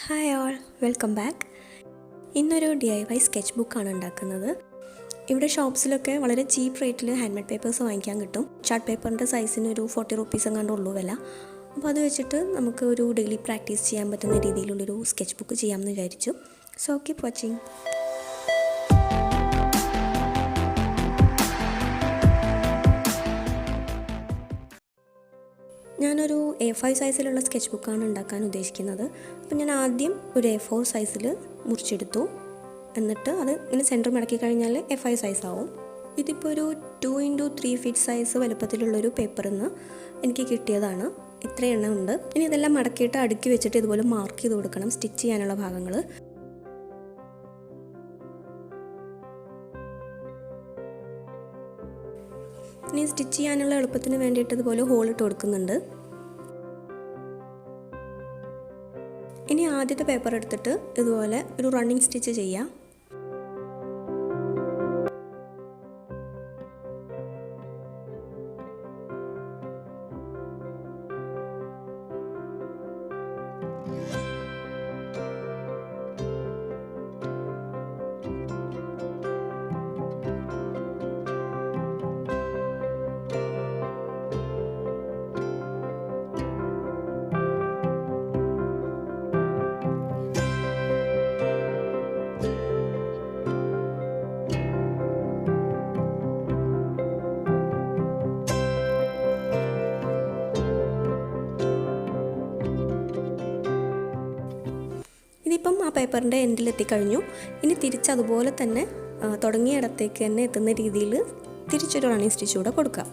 Hi all, welcome back. ഇന്നൊരു DIY sketch ബുക്കാണ് ഉണ്ടാക്കുന്നത്. ഇവിടെ ഷോപ്സിലൊക്കെ വളരെ ചീപ്പ് റേറ്റിൽ ഹാൻഡ് മെയ്ഡ് പേപ്പേഴ്സ് വാങ്ങിക്കാൻ കിട്ടും. ചാർട്ട് പേപ്പറിൻ്റെ സൈസിന് ഒരു 40 റുപ്പീസ് എങ്ങാണ്ട് ഉള്ളൂ വില. അപ്പോൾ അത് വെച്ചിട്ട് നമുക്ക് ഒരു ഡെയിലി പ്രാക്ടീസ് ചെയ്യാൻ പറ്റുന്ന രീതിയിലുള്ളൊരു സ്കെച്ച് ബുക്ക് ചെയ്യാമെന്ന് വിചാരിച്ചു. So keep watching. ഞാനൊരു A5 സൈസിലുള്ള സ്കെച്ച് ബുക്കാണ് ഉണ്ടാക്കാൻ ഉദ്ദേശിക്കുന്നത്. അപ്പോൾ ഞാൻ ആദ്യം ഒരു A4 സൈസിൽ മുറിച്ചെടുത്തു. എന്നിട്ട് അത് ഇങ്ങനെ സെൻറ്റർ മടക്കി കഴിഞ്ഞാൽ A5 സൈസ് ആവും. ഇതിപ്പോൾ ഒരു 2x3 ഫീറ്റ് സൈസ് വലുപ്പത്തിലുള്ളൊരു പേപ്പറിൽ നിന്ന് എനിക്ക് കിട്ടിയതാണ്. ഇത്ര എണ്ണം ഉണ്ട്. ഇനി ഇതെല്ലാം മടക്കിയിട്ട് അടുക്കി വെച്ചിട്ട് ഇതുപോലെ മാർക്ക് ചെയ്ത് കൊടുക്കണം സ്റ്റിച്ച് ചെയ്യാനുള്ള ഭാഗങ്ങൾ. ഇനി സ്റ്റിച്ച് ചെയ്യാനുള്ള എളുപ്പത്തിന് വേണ്ടിയിട്ട് ഇതുപോലെ ഹോളിട്ട് കൊടുക്കുന്നുണ്ട്. ഇനി ആദ്യത്തെ പേപ്പർ എടുത്തിട്ട് ഇതുപോലെ ഒരു റണ്ണിങ് സ്റ്റിച്ച് ചെയ്യാം. ഇതിപ്പം ആ പേപ്പറിൻ്റെ എൻഡിലെത്തിക്കഴിഞ്ഞു. ഇനി തിരിച്ചതുപോലെ തന്നെ തുടങ്ങിയ ഇടത്തേക്ക് തന്നെ എത്തുന്ന രീതിയിൽ തിരിച്ചൊരു റണ്ണിങ് സ്റ്റിച്ച് കൂടെ കൊടുക്കാം.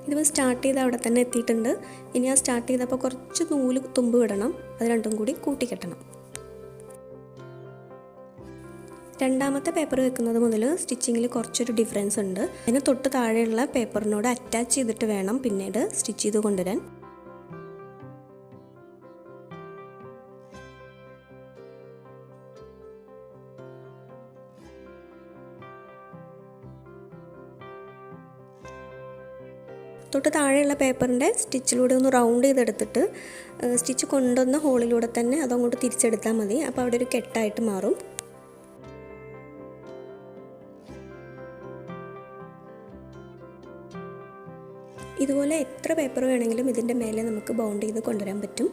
ഇതിപ്പോൾ സ്റ്റാർട്ട് ചെയ്ത് അവിടെ തന്നെ എത്തിയിട്ടുണ്ട്. ഇനി ആ സ്റ്റാർട്ട് ചെയ്തപ്പോൾ കുറച്ച് നൂല് തുമ്പ് വിടണം, അത് രണ്ടും കൂടി കൂട്ടിക്കെട്ടണം. രണ്ടാമത്തെ പേപ്പർ വെക്കുന്നത് മുതൽ സ്റ്റിച്ചിങ്ങിൽ കുറച്ചൊരു ഡിഫറൻസ് ഉണ്ട്. അതിന് തൊട്ട് താഴെയുള്ള പേപ്പറിനോട് അറ്റാച്ച് ചെയ്തിട്ട് വേണം പിന്നീട് സ്റ്റിച്ച് ചെയ്ത് കൊണ്ടുവരാൻ. തൊട്ട് താഴെയുള്ള പേപ്പറിൻ്റെ സ്റ്റിച്ചിലൂടെ ഒന്ന് റൗണ്ട് ചെയ്തെടുത്തിട്ട് സ്റ്റിച്ച് കൊണ്ടുവന്ന ഹോളിലൂടെ തന്നെ അതങ്ങോട്ട് തിരിച്ചെടുത്താൽ മതി. അപ്പോൾ അവിടെ ഒരു കെട്ടായിട്ട് മാറും. ഇതുപോലെ എത്ര പേപ്പർ വേണമെങ്കിലും ഇതിൻ്റെ മേലെ നമുക്ക് ബൗണ്ട് ചെയ്ത് കൊണ്ടുവരാൻ പറ്റും.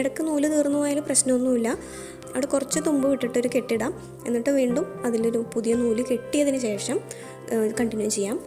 ഇടയ്ക്ക് നൂല് തീർന്നു പോയാലും പ്രശ്നമൊന്നുമില്ല. അവിടെ കുറച്ച് തുമ്പ് വിട്ടിട്ടൊരു കെട്ടിടാം. എന്നിട്ട് വീണ്ടും അതിലൊരു പുതിയ നൂല് കെട്ടിയതിന് ശേഷം കണ്ടിന്യൂ ചെയ്യാം.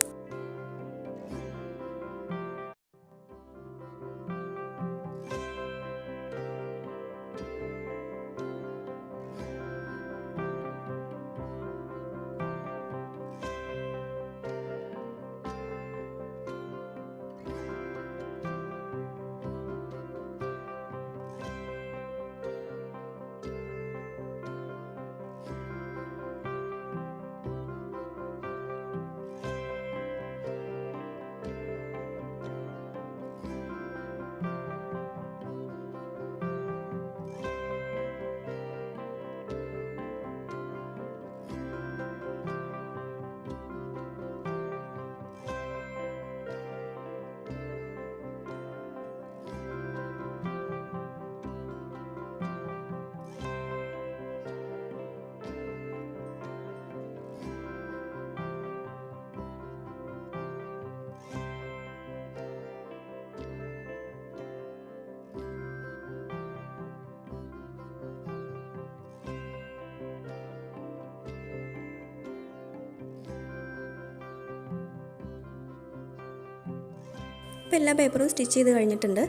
ഇപ്പോൾ എല്ലാ പേപ്പറും സ്റ്റിച്ച് ചെയ്ത് കഴിഞ്ഞിട്ടുണ്ട്.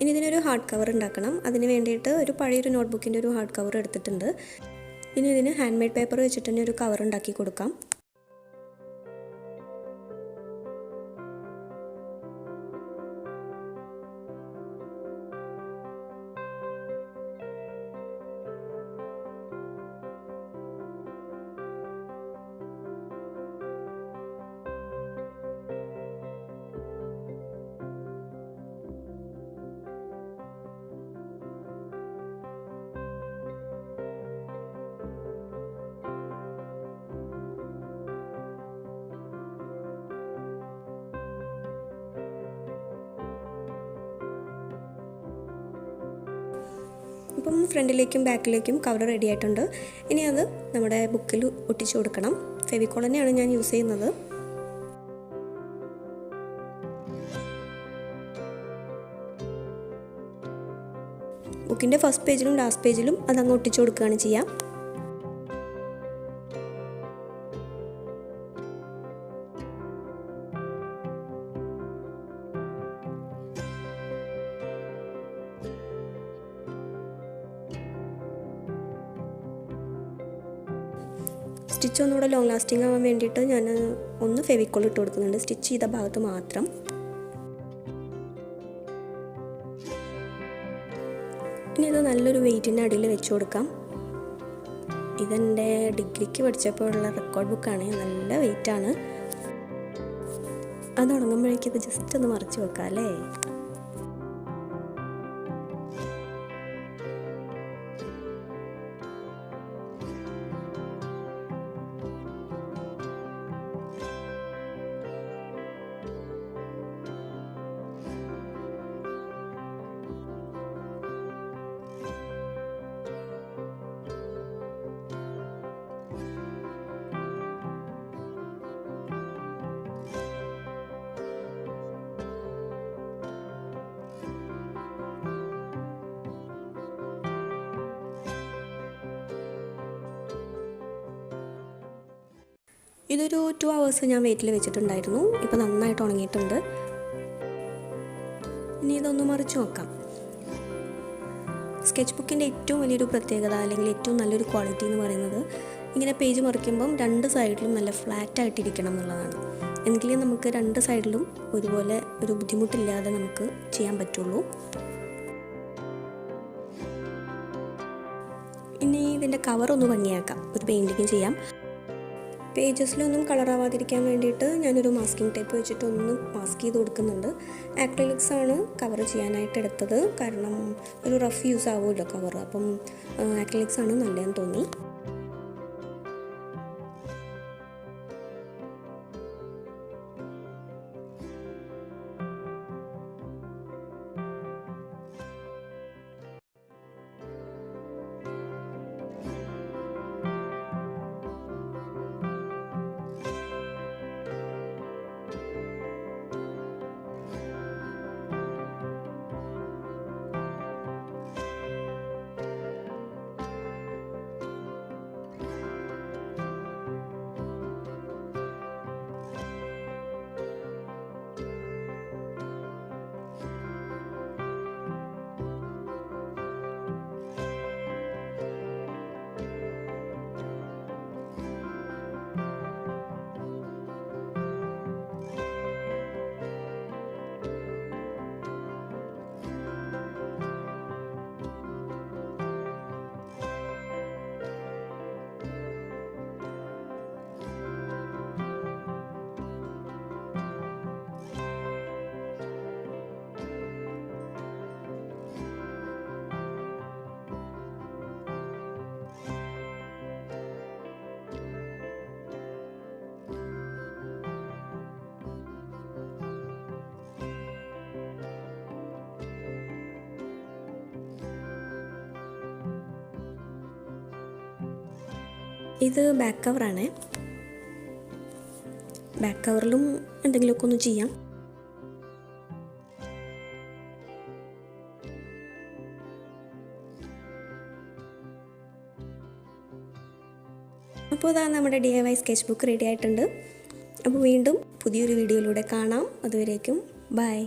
ഇനി ഇനി ഇതിനൊരു ഹാർഡ് കവർ ഉണ്ടാക്കണം. അതിന് വേണ്ടിയിട്ട് ഒരു പഴയൊരു നോട്ട്ബുക്കിൻ്റെ ഒരു ഹാർഡ് കവർ എടുത്തിട്ടുണ്ട്. ഇനി ഇതിന് ഹാൻഡ് മെയ്ഡ് പേപ്പർ വെച്ചിട്ട് തന്നെ ഒരു കവർ ഉണ്ടാക്കി കൊടുക്കാം. ഇപ്പം ഫ്രണ്ടിലേക്കും ബാക്കിലേക്കും കവർ റെഡി ആയിട്ടുണ്ട്. ഇനി അത് നമ്മുടെ ബുക്കിൽ ഒട്ടിച്ചു കൊടുക്കണം. ഫെവിക്കോൾ തന്നെയാണ് ഞാൻ യൂസ് ചെയ്യുന്നത്. ബുക്കിൻ്റെ ഫസ്റ്റ് പേജിലും ലാസ്റ്റ് പേജിലും അതങ്ങ് ഒട്ടിച്ചു കൊടുക്കുകയാണ് ചെയ്യുക. സ്റ്റിച്ച് ഒന്നുകൂടെ ലോങ് ലാസ്റ്റിംഗ് ആവാൻ വേണ്ടിയിട്ട് ഞാൻ ഒന്ന് ഫെവിക്കോൾ ഇട്ട് കൊടുക്കുന്നുണ്ട്, സ്റ്റിച്ച് ചെയ്ത ഭാഗത്ത് മാത്രം. ഇനി ഇത് നല്ലൊരു വെയിറ്റിൻ്റെ അടിയിൽ വെച്ച് കൊടുക്കാം. ഇതെൻ്റെ ഡിഗ്രിക്ക് പഠിച്ചപ്പോഴുള്ള റെക്കോർഡ് ബുക്കാണ്, നല്ല വെയിറ്റാണ്. അത് ഉണങ്ങുമ്പോഴേക്കും ഇത് ജസ്റ്റ് ഒന്ന് മറിച്ച് വെക്കാം അല്ലേ. ഇതൊരു 2 hours ഞാൻ വെയിറ്റിൽ വെച്ചിട്ടുണ്ടായിരുന്നു. ഇപ്പോൾ നന്നായിട്ട് ഉണങ്ങിയിട്ടുണ്ട്. ഇനി ഇതൊന്ന് മറിച്ച് നോക്കാം. സ്കെച്ച് ബുക്കിൻ്റെ ഏറ്റവും വലിയൊരു പ്രത്യേകത അല്ലെങ്കിൽ ഏറ്റവും നല്ലൊരു ക്വാളിറ്റി എന്ന് പറയുന്നത് ഇങ്ങനെ പേജ് മറിക്കുമ്പം 2 സൈഡിലും നല്ല ഫ്ലാറ്റായിട്ടിരിക്കണം എന്നുള്ളതാണ്. എങ്കിലും നമുക്ക് 2 സൈഡിലും ഒരുപോലെ ഒരു ബുദ്ധിമുട്ടില്ലാതെ നമുക്ക് ചെയ്യാൻ പറ്റുള്ളൂ. ഇനി ഇതിൻ്റെ കവറൊന്ന് ഭംഗിയാക്കാം, ഒരു പെയിൻറ്റിങ് ചെയ്യാം. പേജസിലൊന്നും കളറാവാതിരിക്കാൻ വേണ്ടിയിട്ട് ഞാനൊരു മാസ്കിംഗ് ടേപ്പ് വെച്ചിട്ടൊന്ന് മാസ്ക് ചെയ്ത് കൊടുക്കുന്നുണ്ട്. ആക്രിലിക്സ് ആണ് കവർ ചെയ്യാനായിട്ട് എടുത്തത്, കാരണം ഒരു റഫ് യൂസ് ആവുമല്ലോ കവർ, അപ്പം ആക്രിലിക്സ് ആണ് നല്ലതെന്ന് തോന്നി. ഇത് ബാക്ക് കവറാണ്. ബാക്ക് കവറിലും എന്തെങ്കിലുമൊക്കെ ഒന്ന് ചെയ്യാം. അപ്പോൾ ഇതാ നമ്മുടെ DIY സ്കെച്ച് ബുക്ക് റെഡി ആയിട്ടുണ്ട്. അപ്പോൾ വീണ്ടും പുതിയൊരു വീഡിയോയിലൂടെ കാണാം. അതുവരേക്കും ബൈ.